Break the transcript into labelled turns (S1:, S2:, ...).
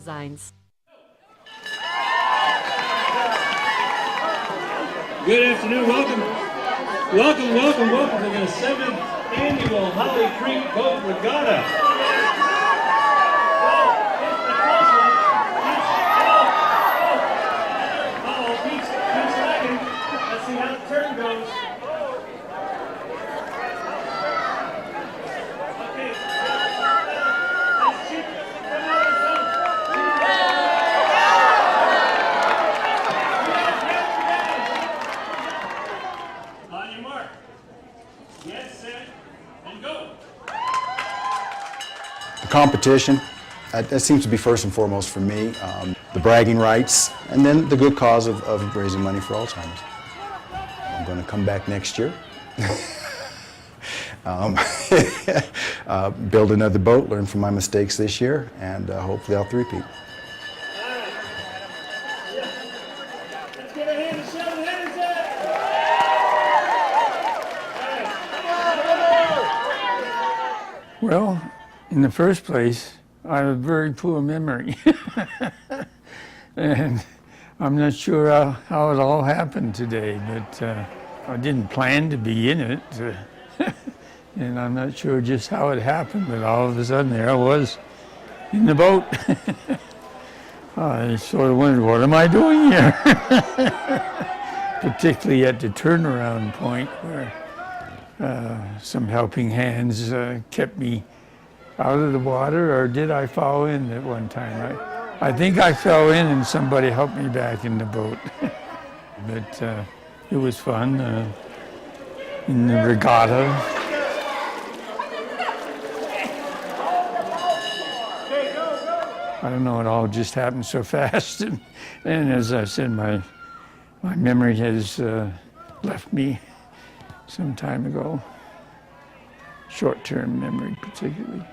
S1: designs.
S2: Good afternoon, welcome to the 7th annual Holly Creek Boat Regatta. Let's see how the turn goes. On your mark. Get set and go.
S3: The competition, that seems to be first and foremost for me. The bragging rights, and then the good cause of raising money for Alzheimer's. I'm going to come back next year, build another boat, learn from my mistakes this year, and hopefully I'll three-peat.
S2: Let's get a hand to show the hands up.
S4: Well, in the first place, I have a very poor memory. And I'm not sure how it all happened today, but I didn't plan to be in it. And I'm not sure just how it happened, but all of a sudden there I was in the boat. I sort of wondered, what am I doing here? Particularly at the turnaround point where some helping hands kept me out of the water, or did I fall in at one time? I think I fell in and somebody helped me back in the boat. But it was fun in the regatta. I don't know, it all just happened so fast. And as I said, my memory has left me some time ago. Short-term memory particularly.